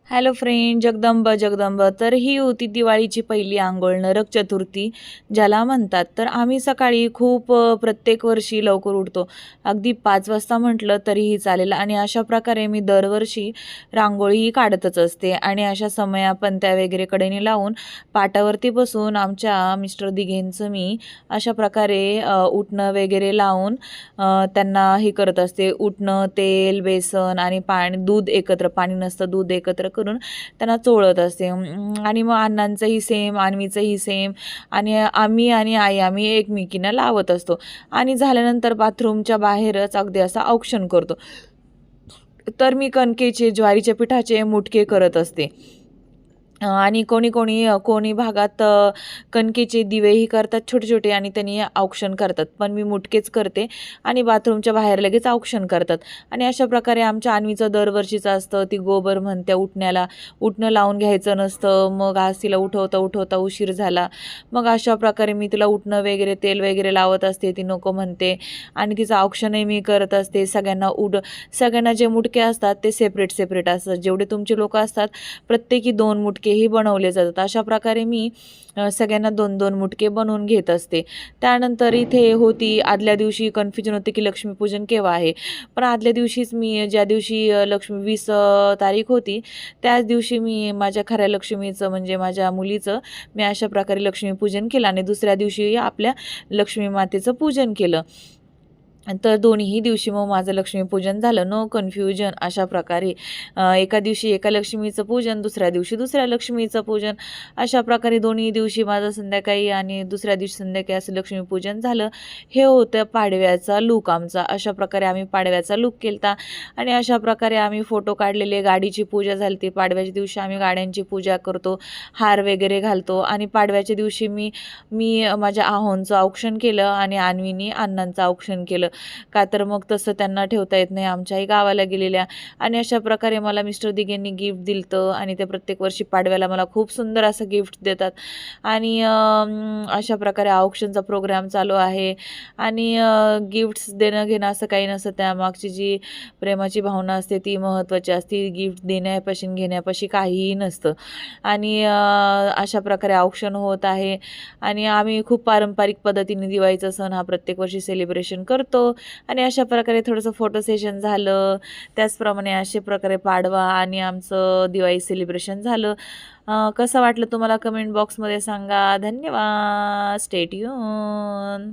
Hello friend, Jagdamb Jagdamb. तर ही होती दिवाळीची पहिली अंघोळ, नरक चतुर्थी ज्याला म्हणतात. तर आम्ही सकाळी खूप प्रत्येक वर्षी लवकर उठतो. अगदी 5 वाजता म्हटलं तरीही चालेल आणि अशा प्रकारे मी दरवर्षी रांगोळी काढतच असते आणि अशा समया पणत्या वगैरे कडेने लावून पाटावरती बसून आमच्या मिस्टर दिघेंचं मी अशा प्रकारे उटणं वगैरे लावून त्यांना हे करत असते. उटणं, तेल, बेसन आणि पाणी, दूध एकत्र, पाणी नसतं दूध एकत्र करून त्यांना चोळत असते. आणि मग अण्णांचंही सेम, अन्वीचंही सेम आणि आम्ही आणि आई आम्ही एकमेकींना लावत असतो आणि झाल्यानंतर बाथरूमच्या बाहेरच अगदी असं औक्षण करतो. तर मी कणकेचे, ज्वारीच्या पिठाचे मुटके करत असते. आणि कोणी भागात कणकेचे दिवेही करतात छोटे-छोटे आणि त्यांनी औक्षण करतात. पण मी मुटकेच करते आणि बाथरूमच्या बाहेर लगेच औक्षण करतात. आणि अशा प्रकारे आमच्या अन्वीचं दरवर्षीचं असतं. ती गोबर म्हणते उठण्याला, उटणं लावून घ्यायचं नसतं. मग आज तिला उठवता उशीर झाला. मग अशा प्रकारे मी तिला उटणं वगैरे, तेल वगैरे लावत असते. ती नको म्हणते आणि तिचं औक्षणही मी करत असते. सगळ्यांना जे मुटके असतात ते सेपरेट असतात. जेवढे तुमचे लोकं असतात प्रत्येकी 2 मुटकेही बनवले जातात. अशा प्रकारे मी सगळ्यांना 2-2 मुटके बनवून घेत असते. त्यानंतर इथे होती आदल्या दिवशी कन्फ्युजन होते की लक्ष्मीपूजन केव्हा आहे. पण आदल्या दिवशीच मी ज्या दिवशी लक्ष्मी 20 तारीख होती त्याच दिवशी मी माझ्या खऱ्या लक्ष्मीचं म्हणजे माझ्या मुलीचं मी अशा प्रकारे लक्ष्मीपूजन केलं आणि दुसऱ्या दिवशी आपल्या लक्ष्मी मातेचं पूजन केलं. तर दोन्हीही दिवशी मग माझं लक्ष्मीपूजन झालं. नो कन्फ्युजन अशा प्रकारे एका दिवशी एका लक्ष्मीचं पूजन, दुसऱ्या दिवशी दुसऱ्या लक्ष्मीचं पूजन. अशा प्रकारे दोन्ही दिवशी माझं संध्याकाळी आणि दुसऱ्या दिवशी संध्याकाळी असं लक्ष्मीपूजन झालं. हे होतं पाडव्याचा लूक आमचा. अशा प्रकारे आम्ही पाडव्याचा लूक केला आणि अशा प्रकारे आम्ही फोटो काढलेले. गाडीची पूजा झाली होती. पाडव्याच्या दिवशी आम्ही गाड्यांची पूजा करतो, हार वगैरे घालतो आणि पाडव्याच्या दिवशी मी मी माझ्या आहोंचं औक्षण केलं आणि अन्वीनी अण्णांचं औक्षण केलं. का तर मग तसं त्यांना ठेवता येत नाही. आमच्याही गावाला गेलेल्या आणि अशा प्रकारे मला मिस्टर दिघेंनी गिफ्ट दिलं आणि ते प्रत्येक वर्षी पाडव्याला मला खूप सुंदर असं गिफ्ट देतात आणि अशा प्रकारे औक्षणचा प्रोग्राम चालू आहे आणि गिफ्ट्स देणं घेणं असं काही नसतं. त्यामागची जी प्रेमाची भावना असते ती महत्त्वाची असते. गिफ्ट देण्यापाशी घेण्यापाशी काहीही नसतं आणि अशा प्रकारे औक्षण होत आहे आणि आम्ही खूप पारंपरिक पद्धतीने दिवाळीचा सण हा प्रत्येक वर्षी सेलिब्रेशन करतो आणि अशा प्रकारे थोडंसं फोटो सेशन झालं. त्याचप्रमाणे अशा प्रकारे पाडवा आणि आमचं दिवाळी सेलिब्रेशन झालं. कसं वाटलं तुम्हाला कमेंट बॉक्समध्ये सांगा. धन्यवाद. Stay tune.